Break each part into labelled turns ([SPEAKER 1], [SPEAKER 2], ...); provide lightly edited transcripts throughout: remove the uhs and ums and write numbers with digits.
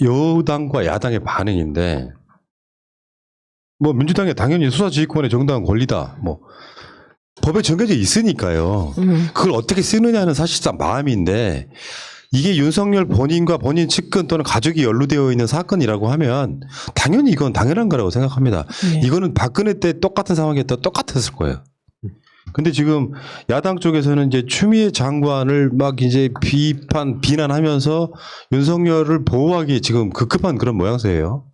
[SPEAKER 1] 여당과 야당의 반응인데 뭐 민주당이 당연히 수사지휘권의 정당한 권리다. 뭐 법에 정해져 있으니까요. 그걸 어떻게 쓰느냐는 사실상 마음인데 이게 윤석열 본인과 본인 측근 또는 가족이 연루되어 있는 사건이라고 하면 당연히 이건 당연한 거라고 생각합니다. 이거는 박근혜 때 똑같은 상황이었다 똑같았을 거예요. 근데 지금 야당 쪽에서는 이제 추미애 장관을 막 이제 비난하면서 윤석열을 보호하기 지금 급급한 그런 모양새예요.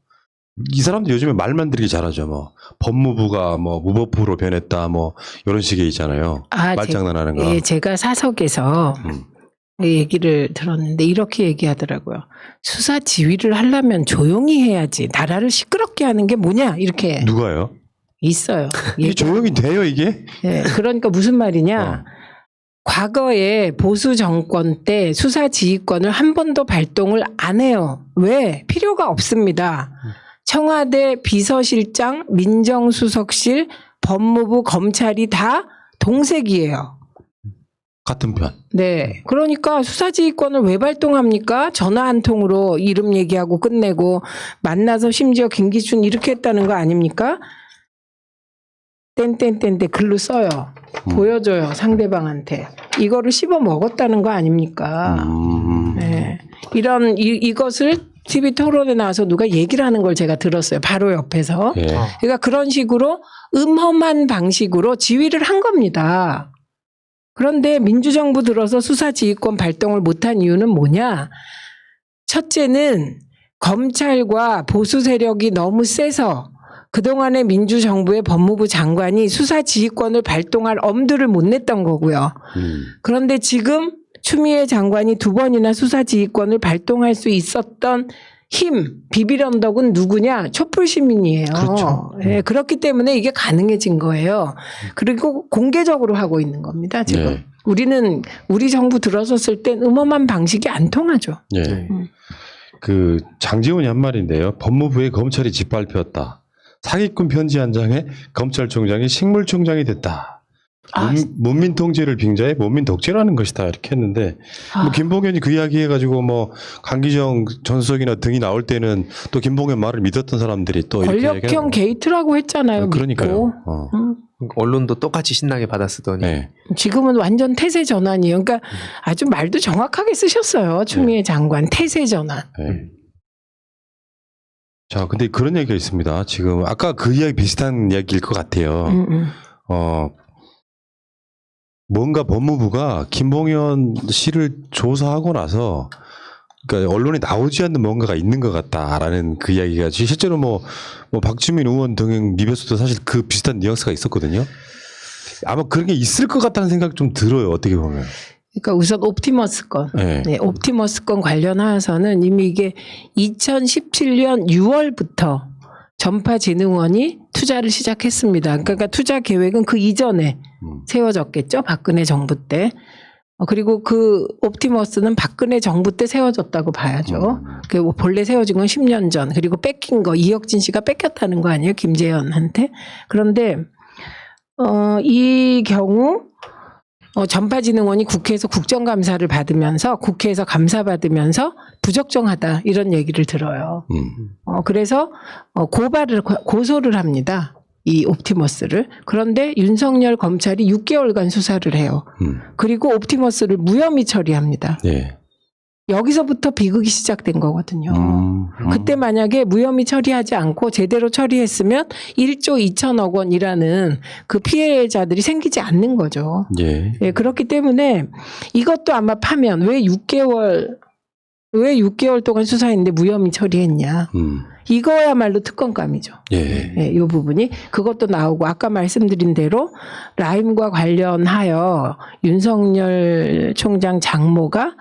[SPEAKER 1] 이 사람들 요즘에 말만 들기 잘하죠. 뭐 법무부가 뭐 무법부로 변했다 뭐 이런 식의 있잖아요. 말장난하는 거.
[SPEAKER 2] 예, 제가 사석에서 얘기를 들었는데 이렇게 얘기하더라고요. 수사 지휘를 하려면 조용히 해야지. 나라를 시끄럽게 하는 게 뭐냐 이렇게.
[SPEAKER 1] 누가요?
[SPEAKER 2] 있어요.
[SPEAKER 1] 이게 조용히 돼요 이게?
[SPEAKER 2] 네, 그러니까 무슨 말이냐. 과거에 보수 정권 때 수사 지휘권을 한 번도 발동을 안 해요. 왜? 필요가 없습니다. 청와대 비서실장, 민정수석실, 법무부, 검찰이 다 동색이에요.
[SPEAKER 1] 같은 편.
[SPEAKER 2] 네. 그러니까 수사지휘권을 왜 발동합니까? 전화 한 통으로 이름 얘기하고 끝내고 만나서 심지어 김기춘 이렇게 했다는 거 아닙니까? 땡땡땡땡 글로 써요. 보여줘요. 상대방한테. 이거를 씹어 먹었다는 거 아닙니까? 네. 이것을 TV 토론에 나와서 누가 얘기를 하는 걸 제가 들었어요. 바로 옆에서.
[SPEAKER 1] 예.
[SPEAKER 2] 그러니까 그런 식으로 음험한 방식으로 지휘를 한 겁니다. 그런데 민주정부 들어서 수사지휘권 발동을 못한 이유는 뭐냐? 첫째는 검찰과 보수 세력이 너무 세서 그동안의 민주정부의 법무부 장관이 수사지휘권을 발동할 엄두를 못 냈던 거고요. 그런데 지금 추미애 장관이 2번이나 수사지휘권을 발동할 수 있었던 힘, 비빌언덕은 누구냐? 촛불시민이에요.
[SPEAKER 1] 그렇죠.
[SPEAKER 2] 네, 그렇기 때문에 이게 가능해진 거예요. 그리고 공개적으로 하고 있는 겁니다. 지금.
[SPEAKER 1] 네.
[SPEAKER 2] 우리는 우리 정부 들어섰을 땐 음험한 방식이 안 통하죠.
[SPEAKER 1] 예. 그 장지훈이 한 말인데요. 법무부에 검찰이 짓밟혔다. 사기꾼 편지 한 장에 검찰총장이 식물총장이 됐다. 문민 통제를 빙자해 문민 독재라는 것이다 이렇게 했는데 뭐 김봉현이 그 이야기 해가지고 뭐 강기정 전 수석이나 등이 나올 때는 또 김봉현 말을 믿었던 사람들이 또
[SPEAKER 2] 권력형 게이트라고 했잖아요.
[SPEAKER 1] 그러니까요.
[SPEAKER 3] 언론도 똑같이 신나게 받아쓰더니
[SPEAKER 1] 네.
[SPEAKER 2] 지금은 완전 태세 전환이에요. 그러니까 아주 말도 정확하게 쓰셨어요. 추미애 장관 태세 전환.
[SPEAKER 1] 네. 자, 근데 그런 얘기가 있습니다. 지금 아까 그 이야기 비슷한 이야기일 것 같아요. 뭔가 법무부가 김봉현 씨를 조사하고 나서 그러니까 언론에 나오지 않는 뭔가가 있는 것 같다라는 그 이야기가 실제로 뭐 박주민 의원 등 리뷰에서도 사실 그 비슷한 뉘앙스가 있었거든요. 아마 그런 게 있을 것 같다는 생각이 좀 들어요. 어떻게 보면.
[SPEAKER 2] 그러니까 우선 옵티머스 건.
[SPEAKER 1] 네.
[SPEAKER 2] 네, 옵티머스 건 관련하여서는 이미 이게 2017년 6월부터 전파진흥원이 투자를 시작했습니다. 그러니까 투자 계획은 그 이전에 세워졌겠죠. 박근혜 정부 때. 그리고 그 옵티머스는 박근혜 정부 때 세워졌다고 봐야죠. 그 본래 세워진 건 10년 전. 그리고 뺏긴 거 이혁진 씨가 뺏겼다는 거 아니에요? 김재현한테. 그런데 이 경우 전파진흥원이 국회에서 국정감사를 받으면서 국회에서 감사받으면서 부적정하다 이런 얘기를 들어요. 그래서 고소를 합니다. 이 옵티머스를. 그런데 윤석열 검찰이 6개월간 수사를 해요. 그리고 옵티머스를 무혐의 처리합니다.
[SPEAKER 1] 네.
[SPEAKER 2] 여기서부터 비극이 시작된 거거든요. 그때 만약에 무혐의 처리하지 않고 제대로 처리했으면 1조 2천억 원이라는 그 피해자들이 생기지 않는 거죠.
[SPEAKER 1] 예.
[SPEAKER 2] 예, 그렇기 때문에 이것도 아마 파면 왜 6개월 동안 수사했는데 무혐의 처리했냐. 이거야말로 특검감이죠.
[SPEAKER 1] 예.
[SPEAKER 2] 예, 이 부분이 그것도 나오고 아까 말씀드린 대로 라임과 관련하여 윤석열 총장 장모가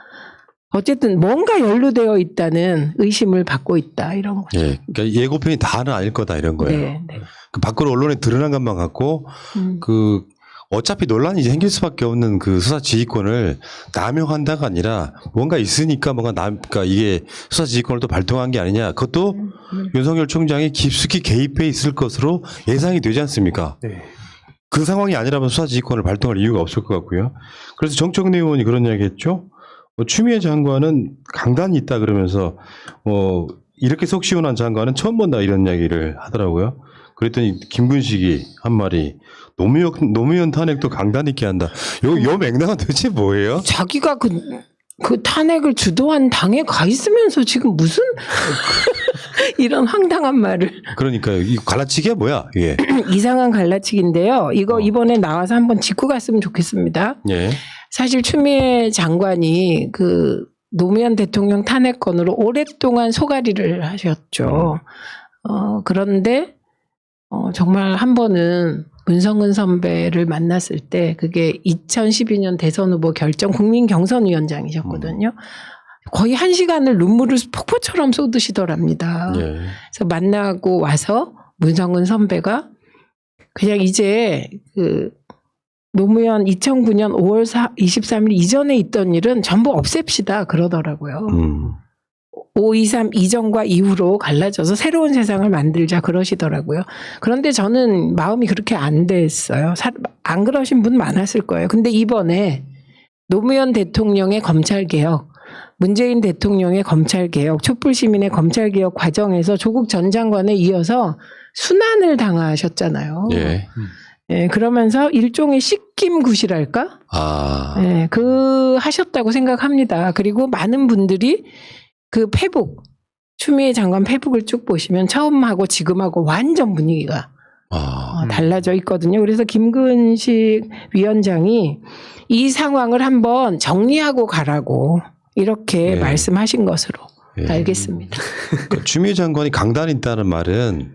[SPEAKER 2] 어쨌든 뭔가 연루되어 있다는 의심을 받고 있다 이런 거죠.
[SPEAKER 1] 예. 그러니까 예고편이 다는 아닐 거다 이런 거예요.
[SPEAKER 2] 네, 네.
[SPEAKER 1] 그 밖으로 언론에 드러난 것만 갖고 그 어차피 논란이 이제 생길 수밖에 없는 그 수사 지휘권을 남용한다가 아니라 뭔가 있으니까 그러니까 이게 수사 지휘권을 또 발동한 게 아니냐. 그것도 윤석열 총장이 깊숙이 개입해 있을 것으로 예상이 되지 않습니까?
[SPEAKER 3] 네.
[SPEAKER 1] 그 상황이 아니라면 수사 지휘권을 발동할 이유가 없을 것 같고요. 그래서 정청래 의원이 그런 이야기했죠. 추미애 장관은 강단이 있다 그러면서 이렇게 속 시원한 장관은 처음 본다 이런 이야기를 하더라고요. 그랬더니 김근식이 한 말이 노무현 탄핵도 강단 있게 한다. 요 맥락은 도대체 뭐예요?
[SPEAKER 2] 자기가 그 탄핵을 주도한 당에 가 있으면서 지금 무슨 이런 황당한 말을.
[SPEAKER 1] 그러니까요. 이 갈라치기야 뭐야? 예.
[SPEAKER 2] 이상한 갈라치기인데요. 이거 이번에 나와서 한번 짚고 갔으면 좋겠습니다.
[SPEAKER 1] 예.
[SPEAKER 2] 사실 추미애 장관이 그 노무현 대통령 탄핵건으로 오랫동안 소가리를 하셨죠. 그런데 정말 한 번은 문성근 선배를 만났을 때 그게 2012년 대선 후보 결정 국민 경선위원장이셨거든요. 거의 1시간을 눈물을 폭포처럼 쏟으시더랍니다.
[SPEAKER 1] 예.
[SPEAKER 2] 그래서 만나고 와서 문성근 선배가 그냥 이제 그 노무현 2009년 5월 23일 이전에 있던 일은 전부 없앱시다 그러더라고요. 5.23 이전과 이후로 갈라져서 새로운 세상을 만들자 그러시더라고요. 그런데 저는 마음이 그렇게 안 됐어요. 안 그러신 분 많았을 거예요. 근데 이번에 노무현 대통령의 검찰개혁, 문재인 대통령의 검찰개혁, 촛불시민의 검찰개혁 과정에서 조국 전 장관에 이어서 순환을 당하셨잖아요.
[SPEAKER 1] 예.
[SPEAKER 2] 예, 그러면서 일종의 씻김굿이랄까? 예, 하셨다고 생각합니다. 그리고 많은 분들이 그 페북, 추미애 장관 페북을 쭉 보시면 처음하고 지금하고 완전 분위기가 달라져 있거든요. 그래서 김근식 위원장이 이 상황을 한번 정리하고 가라고 이렇게
[SPEAKER 1] 예.
[SPEAKER 2] 말씀하신 것으로
[SPEAKER 1] 예.
[SPEAKER 2] 알겠습니다.
[SPEAKER 1] 그러니까 추미애 장관이 강단이 있다는 말은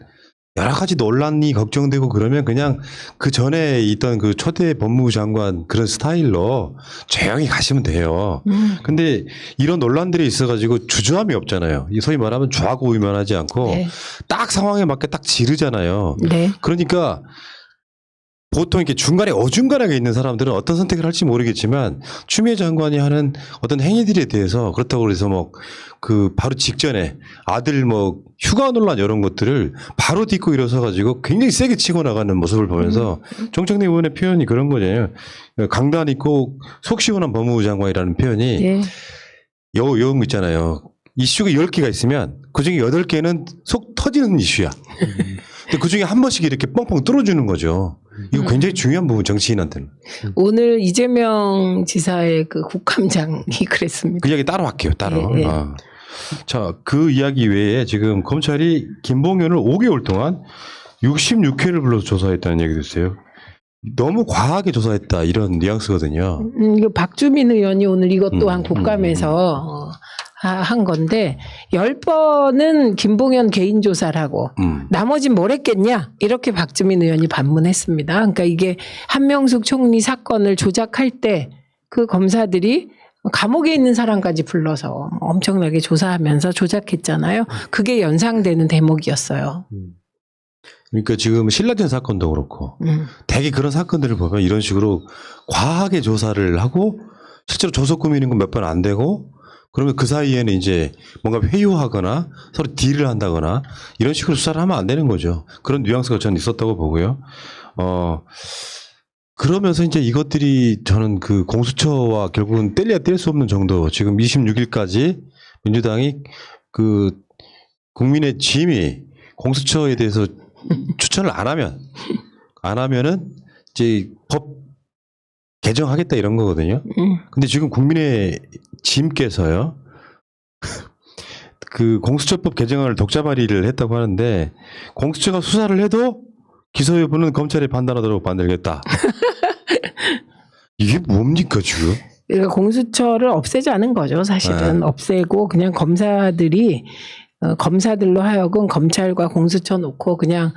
[SPEAKER 1] 여러 가지 논란이 걱정되고 그러면 그냥 그 전에 있던 그 초대 법무부 장관 그런 스타일로 조용히 가시면 돼요. 근데 이런 논란들이 있어가지고 주저함이 없잖아요. 이 소위 말하면 좌고우면하지 않고
[SPEAKER 2] 네.
[SPEAKER 1] 딱 상황에 맞게 딱 지르잖아요.
[SPEAKER 2] 네.
[SPEAKER 1] 그러니까 보통 이렇게 중간에 어중간하게 있는 사람들은 어떤 선택을 할지 모르겠지만 추미애 장관이 하는 어떤 행위들에 대해서 그렇다고 해서 뭐 그 바로 직전에 아들 뭐 휴가 논란 이런 것들을 바로 딛고 일어서 가지고 굉장히 세게 치고 나가는 모습을 보면서 정청래 의원의 표현이 그런 거잖아요. 강단 있고 속 시원한 법무부 장관이라는 표현이
[SPEAKER 2] 네.
[SPEAKER 1] 이런 거 있잖아요. 이슈가 10개가 있으면 그중에 8개는 속 터지는 이슈야. 근데 그중에 한 번씩 이렇게 뻥뻥 뚫어주는 거죠. 이거 굉장히 중요한 부분 정치인한테는.
[SPEAKER 2] 오늘 이재명 지사의 그 국감장이 그랬습니다.
[SPEAKER 1] 그 이야기 따로 할게요. 따로.
[SPEAKER 2] 예, 예.
[SPEAKER 1] 자, 그 이야기 외에 지금 검찰이 김봉현을 5개월 동안 66회를 불러서 조사했다는 얘기도 있어요. 너무 과하게 조사했다 이런 뉘앙스거든요.
[SPEAKER 2] 이거 박주민 의원이 오늘 이것 또한 국감에서 한 건데 10번은 김봉현 개인 조사를 하고 나머진 뭘 했겠냐 이렇게 박주민 의원이 반문했습니다. 그러니까 이게 한명숙 총리 사건을 조작할 때 그 검사들이 감옥에 있는 사람까지 불러서 엄청나게 조사하면서 조작했잖아요. 그게 연상되는 대목이었어요.
[SPEAKER 1] 그러니까 지금 신라젠 사건도 그렇고 대개 그런 사건들을 보면 이런 식으로 과하게 조사를 하고 실제로 조속 꾸미는 건 몇 번 안 되고 그러면 그 사이에는 이제 뭔가 회유하거나 서로 딜을 한다거나 이런 식으로 수사를 하면 안 되는 거죠. 그런 뉘앙스가 저는 있었다고 보고요. 그러면서 이제 이것들이 저는 그 공수처와 결국은 뗄래야 뗄 수 없는 정도 지금 26일까지 민주당이 그 국민의 짐이 공수처에 대해서 추천을 안 하면은 이제 법 개정하겠다 이런 거거든요. 근데 지금 국민의 짐께서요. 그 공수처법 개정안을 독자 발의를 했다고 하는데 공수처가 수사를 해도 기소 여부는 검찰이 판단하도록 만들겠다. 이게 뭡니까 지금?
[SPEAKER 2] 그러니까 공수처를 없애자는 거죠. 사실은 없애고 그냥 검사들로 하여금 검찰과 공수처 놓고 그냥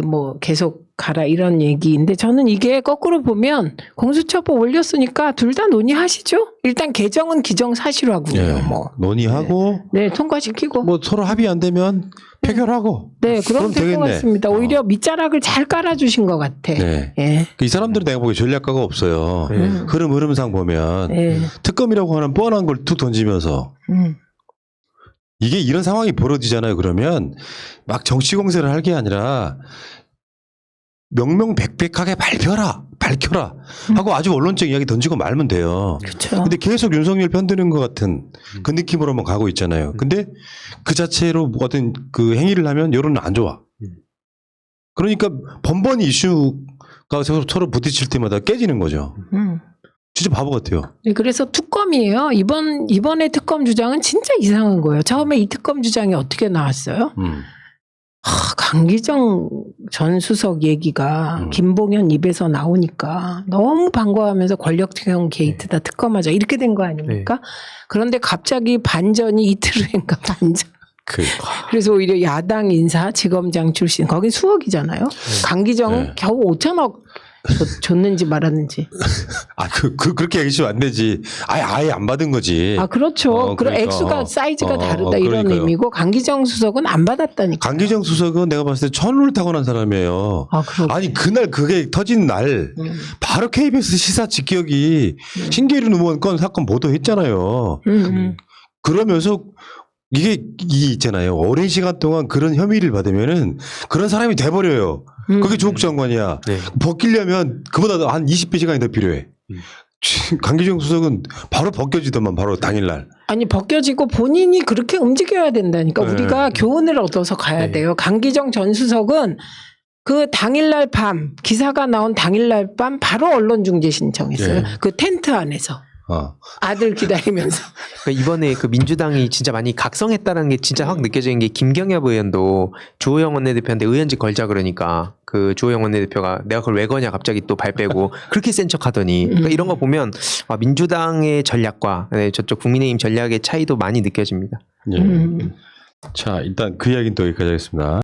[SPEAKER 2] 뭐 계속 가라 이런 얘기인데 저는 이게 거꾸로 보면 공수처법 올렸으니까 둘 다 논의하시죠. 일단 개정은 기정사실화고요.
[SPEAKER 1] 네,
[SPEAKER 2] 뭐
[SPEAKER 1] 논의하고
[SPEAKER 2] 네 통과시키고
[SPEAKER 1] 뭐 서로 합의 안 되면 폐결하고.
[SPEAKER 2] 네 그럼 될 것 같습니다. 오히려 밑자락을 잘 깔아주신 것 같아.
[SPEAKER 1] 네.
[SPEAKER 2] 예.
[SPEAKER 1] 이 사람들은 내가 보기에 전략가가 없어요. 흐름상 보면
[SPEAKER 2] 네.
[SPEAKER 1] 특검이라고 하는 뻔한 걸 툭 던지면서 이게 이런 상황이 벌어지잖아요. 그러면 막 정치 공세를 할 게 아니라 명명백백하게 발표해라. 밝혀라 하고 아주 언론적 이야기 던지고 말면 돼요.
[SPEAKER 2] 그렇죠.
[SPEAKER 1] 근데 계속 윤석열 편드는 것 같은 그 느낌으로만 가고 있잖아요. 근데 그 자체로 어떤 그 행위를 하면 여론은 안 좋아. 그러니까 번번이 이슈가 서로 부딪힐 때마다 깨지는 거죠. 진짜 바보 같아요.
[SPEAKER 2] 네, 그래서 특검이에요. 이번에 특검 주장은 진짜 이상한 거예요. 처음에 이 특검 주장이 어떻게 나왔어요? 강기정 전 수석 얘기가 김봉현 입에서 나오니까 너무 반가워하면서 권력투영 게이트다 특검하자 이렇게 된 거 아닙니까?
[SPEAKER 3] 네.
[SPEAKER 2] 그런데 갑자기 반전이 이틀 후인가 반전.
[SPEAKER 1] 그
[SPEAKER 2] 그래서 오히려 야당 인사 지검장 출신 거긴 수억이잖아요. 강기정은
[SPEAKER 1] 네.
[SPEAKER 2] 겨우 5천억 줬는지 말았는지.
[SPEAKER 1] 그렇게 얘기하시면 안 되지. 아예 안 받은 거지.
[SPEAKER 2] 아 그렇죠. 그리고
[SPEAKER 1] 그러니까.
[SPEAKER 2] 액수가 사이즈가 다르다 이런
[SPEAKER 1] 그러니까요.
[SPEAKER 2] 의미고 강기정 수석은 안 받았다니까.
[SPEAKER 1] 강기정 수석은 내가 봤을 때 천을 타고난 사람이에요.
[SPEAKER 2] 아 그렇죠.
[SPEAKER 1] 아니 그날 그게 터진 날 바로 KBS 시사 직격이 신계륜 의원 건 사건 보도했잖아요. 그러면서 이게 있잖아요. 오랜 시간 동안 그런 혐의를 받으면은 그런 사람이 돼버려요. 그게 조국 장관이야.
[SPEAKER 3] 네.
[SPEAKER 1] 벗기려면 그보다 한 20배 시간이 더 필요해. 강기정 수석은 바로 벗겨지더만 바로 당일날.
[SPEAKER 2] 아니 벗겨지고 본인이 그렇게 움직여야 된다니까.
[SPEAKER 1] 네.
[SPEAKER 2] 우리가 교훈을 얻어서 가야
[SPEAKER 3] 네.
[SPEAKER 2] 돼요. 강기정 전 수석은 그 당일날 밤 기사가 나온 당일날 밤 바로 언론중재 신청했어요.
[SPEAKER 1] 네.
[SPEAKER 2] 그 텐트 안에서 아들 기다리면서.
[SPEAKER 3] 그러니까 이번에 그 민주당이 진짜 많이 각성했다는 게 진짜 확 느껴지는 게 김경엽 의원도 주호영 원내대표한테 의원직 걸자 그러니까 그 주호영 원내대표가 내가 그걸 왜 거냐 갑자기 또 발 빼고 그렇게 센 척하더니 그러니까 이런 거 보면 민주당의 전략과 저쪽 국민의힘 전략의 차이도 많이 느껴집니다.
[SPEAKER 1] 예. 자, 일단 그 이야기는 또 여기까지 하겠습니다.